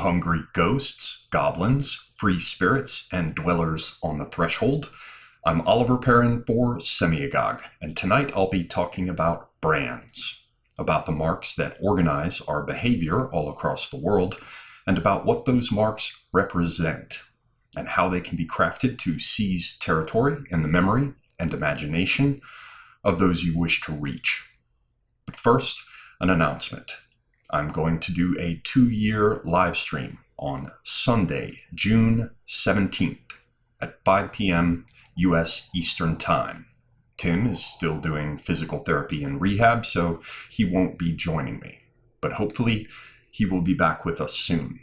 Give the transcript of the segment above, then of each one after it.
hungry ghosts, goblins, free spirits, and dwellers on the threshold. I'm Oliver Perrin for Semiagog, and tonight I'll be talking about brands, about the marks that organize our behavior all across the world, and about what those marks represent, and how they can be crafted to seize territory in the memory and imagination of those you wish to reach. But first, an announcement. I'm going to do a 2-year live stream on Sunday, June 17th at 5 p.m. U.S. Eastern Time. Tim is still doing physical therapy and rehab, so he won't be joining me. But hopefully, he will be back with us soon.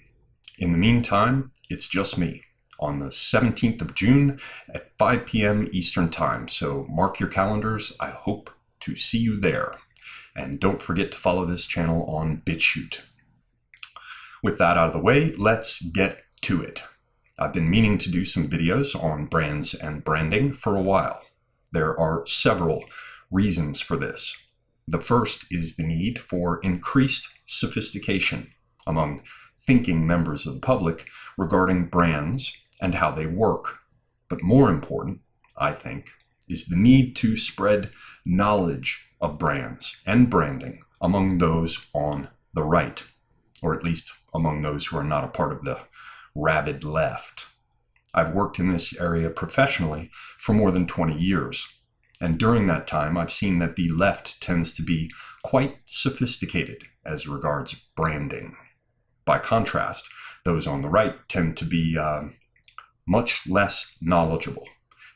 In the meantime, it's just me on the 17th of June at 5 p.m. Eastern Time. So mark your calendars. I hope to see you there. And don't forget to follow this channel on BitChute. With that out of the way, let's get to it. I've been meaning to do some videos on brands and branding for a while. There are several reasons for this. The first is the need for increased sophistication among thinking members of the public regarding brands and how they work. But more important, I think, is the need to spread knowledge of brands and branding among those on the right, or at least among those who are not a part of the rabid left. I've worked in this area professionally for more than 20 years, and during that time I've seen that the left tends to be quite sophisticated as regards branding. By contrast, those on the right tend to be much less knowledgeable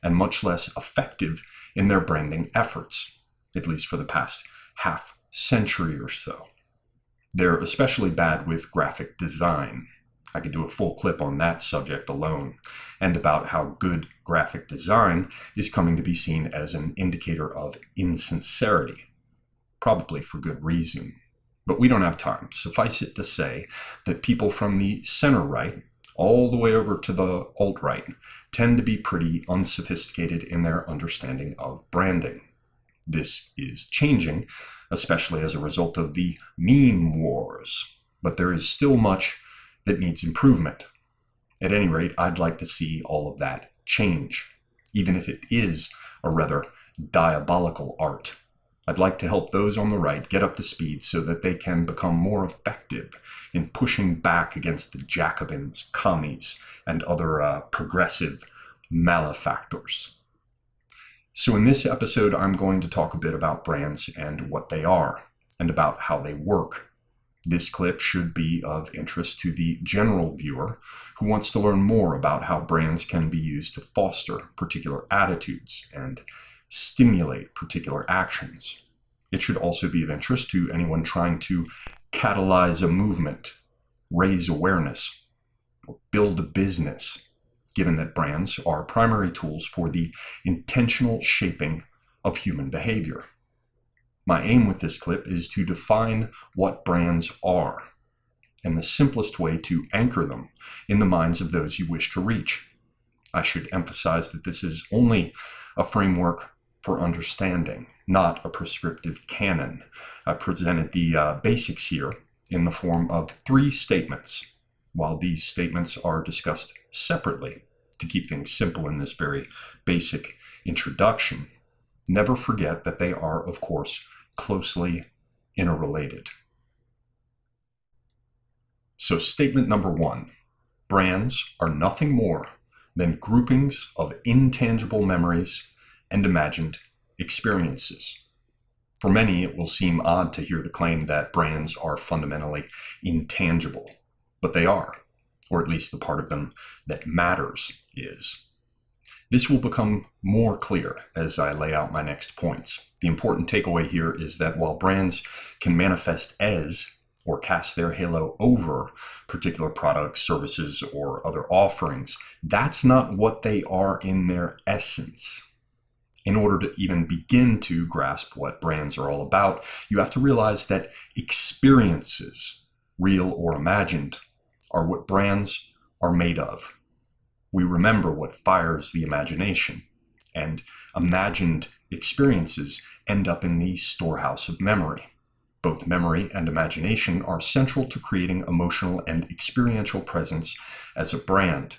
and much less effective in their branding efforts, at least for the past half century or so. They're especially bad with graphic design. I could do a full clip on that subject alone, and about how good graphic design is coming to be seen as an indicator of insincerity, probably for good reason. But we don't have time. Suffice it to say that people from the center right all the way over to the alt-right tend to be pretty unsophisticated in their understanding of branding. This is changing, especially as a result of the meme wars, but there is still much that needs improvement. At any rate, I'd like to see all of that change, even if it is a rather diabolical art. I'd like to help those on the right get up to speed so that they can become more effective in pushing back against the Jacobins, commies, and other progressive malefactors. So in this episode, I'm going to talk a bit about brands and what they are, and about how they work. This clip should be of interest to the general viewer who wants to learn more about how brands can be used to foster particular attitudes and stimulate particular actions. It should also be of interest to anyone trying to catalyze a movement, raise awareness, or build a business, given that brands are primary tools for the intentional shaping of human behavior. My aim with this clip is to define what brands are, and the simplest way to anchor them in the minds of those you wish to reach. I should emphasize that this is only a framework for understanding, not a prescriptive canon. I presented the basics here in the form of 3 statements. While these statements are discussed separately to keep things simple in this very basic introduction, never forget that they are, of course, closely interrelated. So statement number 1, brands are nothing more than groupings of intangible memories and imagined experiences. For many, it will seem odd to hear the claim that brands are fundamentally intangible, but they are, or at least the part of them that matters is. This will become more clear as I lay out my next points. The important takeaway here is that while brands can manifest as, or cast their halo over, particular products, services, or other offerings, that's not what they are in their essence. In order to even begin to grasp what brands are all about, you have to realize that experiences, real or imagined, are what brands are made of. We remember what fires the imagination, and imagined experiences end up in the storehouse of memory. both memory and imagination, are central to creating emotional and experiential presence as a brand.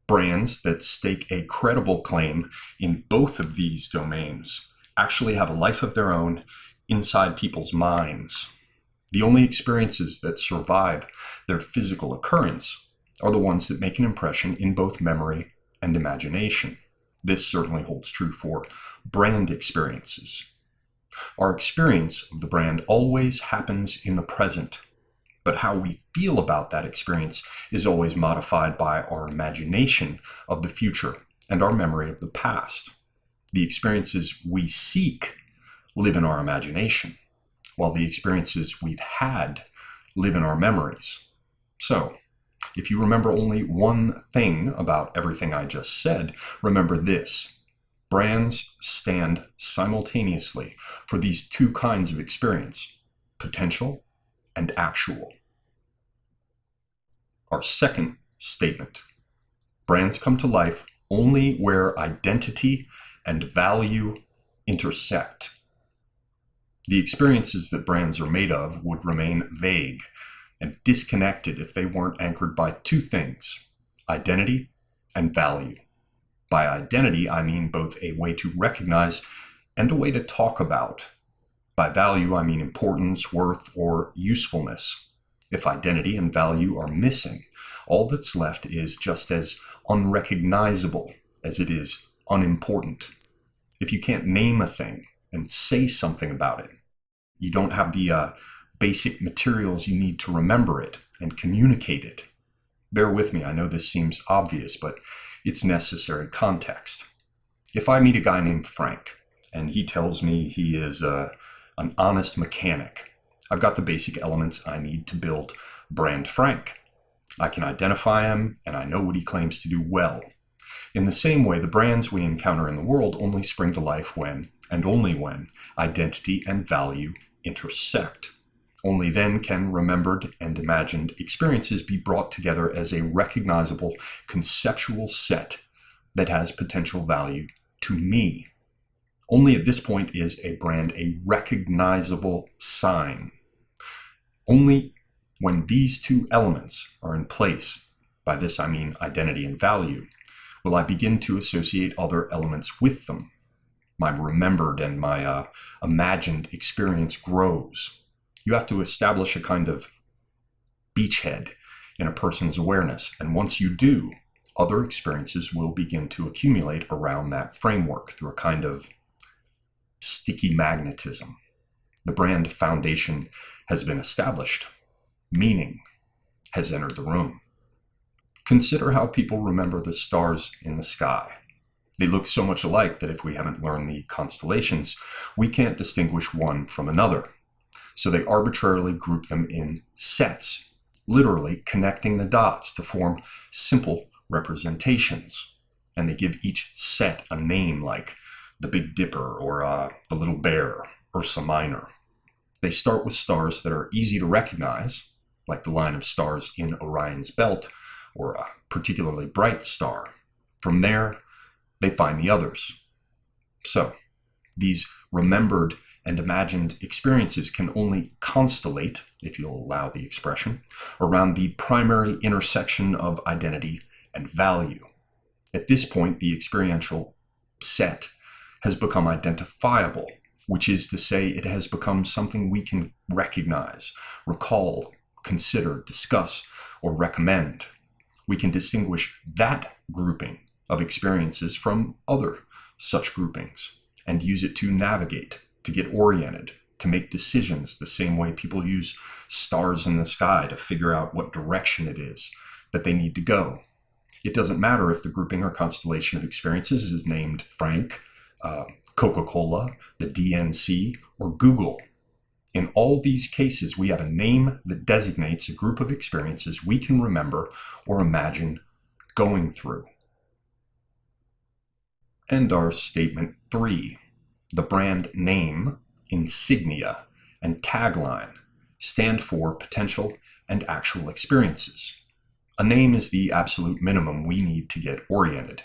Brands that stake a credible claim in both of these domains actually have a life of their own inside people's minds. The only experiences that survive their physical occurrence are the ones that make an impression in both memory and imagination. This certainly holds true for brand experiences. Our experience of the brand always happens in the present, but how we feel about that experience is always modified by our imagination of the future and our memory of the past. The experiences we seek live in our imagination, while the experiences we've had live in our memories. So, if you remember only one thing about everything I just said, remember this: brands stand simultaneously for these two kinds of experience, potential and actual. Our second statement: brands come to life only where identity and value intersect. The experiences that brands are made of would remain vague and disconnected if they weren't anchored by two things: identity and value. By identity, I mean both a way to recognize and a way to talk about. By value, I mean importance, worth, or usefulness. If identity and value are missing, all that's left is just as unrecognizable as it is unimportant. If you can't name a thing and say something about it, you don't have the basic materials you need to remember it and communicate it. Bear with me, I know this seems obvious, but it's necessary context. If I meet a guy named Frank and he tells me he is an honest mechanic, I've got the basic elements I need to build brand Frank. I can identify him and I know what he claims to do well. In the same way, the brands we encounter in the world only spring to life when, and only when, identity and value intersect. Only then can remembered and imagined experiences be brought together as a recognizable conceptual set that has potential value to me. Only at this point is a brand a recognizable sign. Only when these two elements are in place, by this I mean identity and value, will I begin to associate other elements with them. My remembered and my imagined experience grows. You have to establish a kind of beachhead in a person's awareness, and once you do, other experiences will begin to accumulate around that framework through a kind of sticky magnetism. The brand foundation has been established. Meaning has entered the room. Consider how people remember the stars in the sky. They look so much alike that if we haven't learned the constellations, we can't distinguish one from another. So they arbitrarily group them in sets, literally connecting the dots to form simple representations. And they give each set a name like the Big Dipper or the Little Bear, Ursa Minor. They start with stars that are easy to recognize, like the line of stars in Orion's belt, or a particularly bright star. From there, they find the others. So, these remembered and imagined experiences can only constellate, if you'll allow the expression, around the primary intersection of identity and value. At this point, the experiential set has become identifiable, which is to say it has become something we can recognize, recall, consider, discuss, or recommend. We can distinguish that grouping of experiences from other such groupings and use it to navigate, to get oriented, to make decisions the same way people use stars in the sky to figure out what direction it is that they need to go. It doesn't matter if the grouping or constellation of experiences is named Frank, Coca-Cola, the DNC, or Google. In all these cases, we have a name that designates a group of experiences we can remember or imagine going through. And our statement 3. The brand name, insignia, and tagline stand for potential and actual experiences. A name is the absolute minimum we need to get oriented.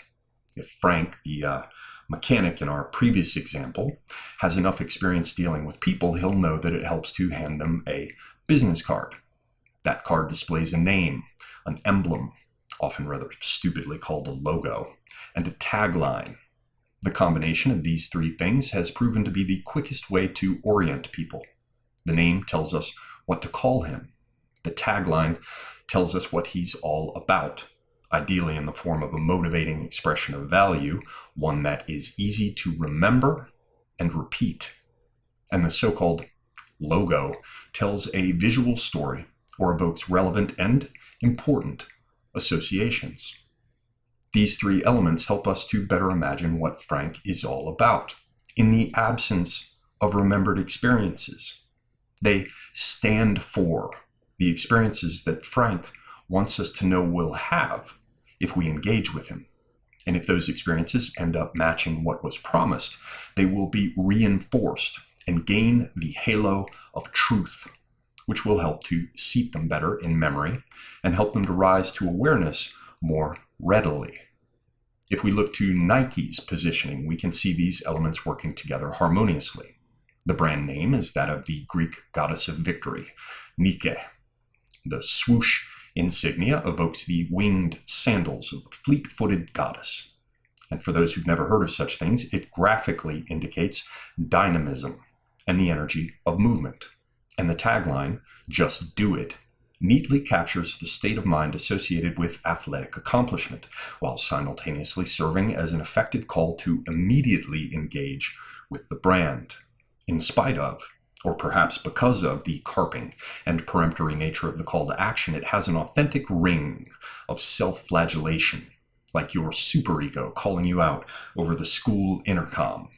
If Frank, the mechanic in our previous example, has enough experience dealing with people, he'll know that it helps to hand them a business card. That card displays a name, an emblem, often rather stupidly called a logo, and a tagline. The combination of these three things has proven to be the quickest way to orient people. The name tells us what to call him. The tagline tells us what he's all about, ideally in the form of a motivating expression of value, one that is easy to remember and repeat. And the so-called logo tells a visual story or evokes relevant and important associations. These three elements help us to better imagine what Frank is all about. In the absence of remembered experiences, they stand for the experiences that Frank wants us to know we'll have if we engage with him. And if those experiences end up matching what was promised, they will be reinforced and gain the halo of truth, which will help to seat them better in memory and help them to rise to awareness more readily. If we look to Nike's positioning, we can see these elements working together harmoniously. The brand name is that of the Greek goddess of victory, Nike. The swoosh insignia evokes the winged sandals of a fleet-footed goddess. And for those who've never heard of such things, it graphically indicates dynamism and the energy of movement. And the tagline, "Just do it," neatly captures the state of mind associated with athletic accomplishment, while simultaneously serving as an effective call to immediately engage with the brand, in spite of, or perhaps because of, the carping and peremptory nature of the call to action. It has an authentic ring of self-flagellation, like your superego calling you out over the school intercom.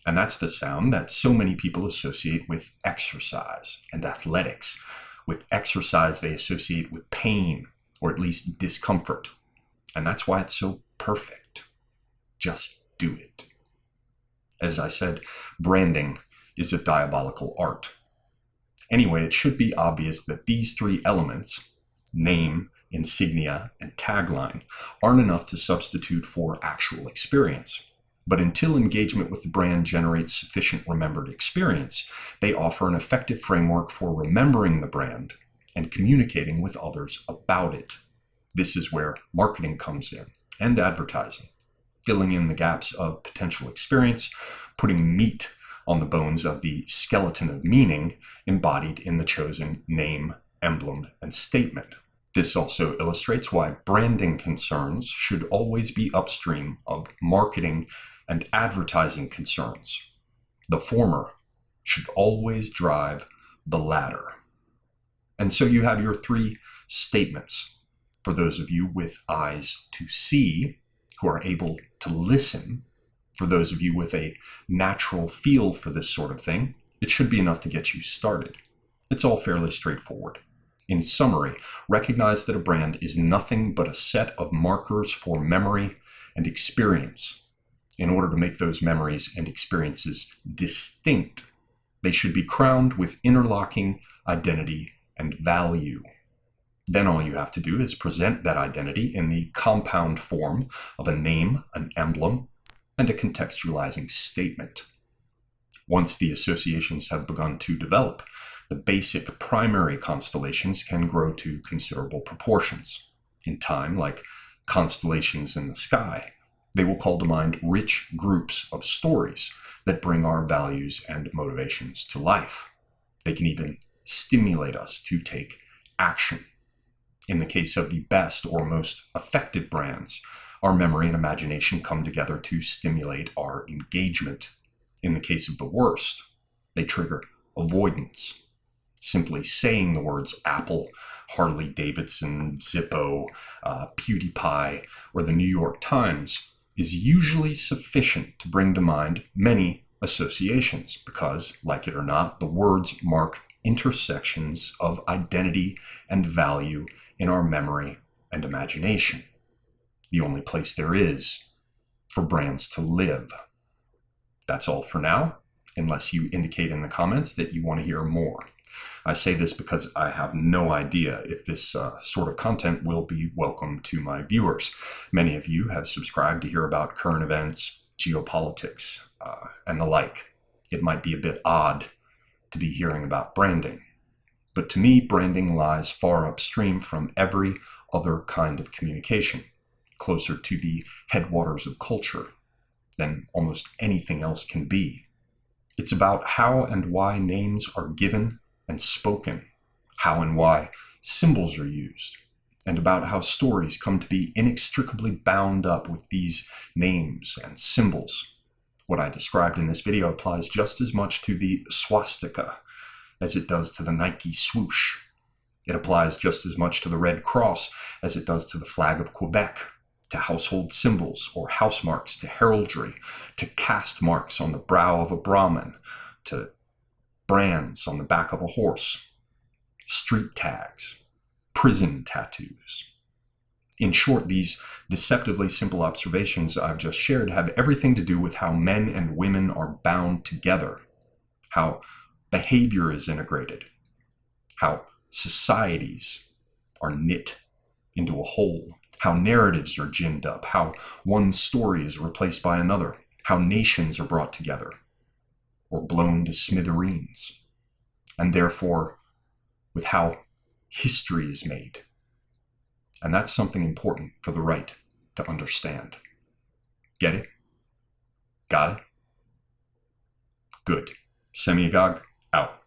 And that's the sound that so many people associate with exercise and athletics. With exercise, they associate with pain, or at least discomfort. And that's why it's so perfect. Just do it. As I said, branding is a diabolical art. Anyway, it should be obvious that these three elements, name, insignia, and tagline, aren't enough to substitute for actual experience. But until engagement with the brand generates sufficient remembered experience, they offer an effective framework for remembering the brand and communicating with others about it. This is where marketing comes in, and advertising, filling in the gaps of potential experience, putting meat on the bones of the skeleton of meaning embodied in the chosen name, emblem, and statement. This also illustrates why branding concerns should always be upstream of marketing and advertising concerns. The former should always drive the latter. And so you have your three statements. For those of you with eyes to see, who are able to listen, for those of you with a natural feel for this sort of thing, it should be enough to get you started. It's all fairly straightforward. In summary, recognize that a brand is nothing but a set of markers for memory and experience. In order to make those memories and experiences distinct, they should be crowned with interlocking identity and value. Then all you have to do is present that identity in the compound form of a name, an emblem, and a contextualizing statement. Once the associations have begun to develop, the basic primary constellations can grow to considerable proportions. In time, like constellations in the sky, they will call to mind rich groups of stories that bring our values and motivations to life. They can even stimulate us to take action. In the case of the best or most effective brands, our memory and imagination come together to stimulate our engagement. In the case of the worst, they trigger avoidance. Simply saying the words Apple, Harley Davidson, Zippo, PewDiePie, or the New York Times is usually sufficient to bring to mind many associations because, like it or not, the words mark intersections of identity and value in our memory and imagination. The only place there is for brands to live. That's all for now, unless you indicate in the comments that you want to hear more. I say this because I have no idea if this sort of content will be welcome to my viewers. Many of you have subscribed to hear about current events, geopolitics, and the like. It might be a bit odd to be hearing about branding. But to me, branding lies far upstream from every other kind of communication, closer to the headwaters of culture than almost anything else can be. It's about how and why names are given and spoken, how and why symbols are used, and about how stories come to be inextricably bound up with these names and symbols. What I described in this video applies just as much to the swastika as it does to the Nike swoosh. It applies just as much to the Red Cross as it does to the flag of Quebec, to household symbols or house marks, to heraldry, to caste marks on the brow of a Brahmin, to brands on the back of a horse, street tags, prison tattoos. In short, these deceptively simple observations I've just shared have everything to do with how men and women are bound together, how behavior is integrated, how societies are knit into a whole, how narratives are ginned up, how one story is replaced by another, how nations are brought together or blown to smithereens, and therefore with how history is made. And that's something important for the right to understand. Get it? Got it? Good. Semiagog out.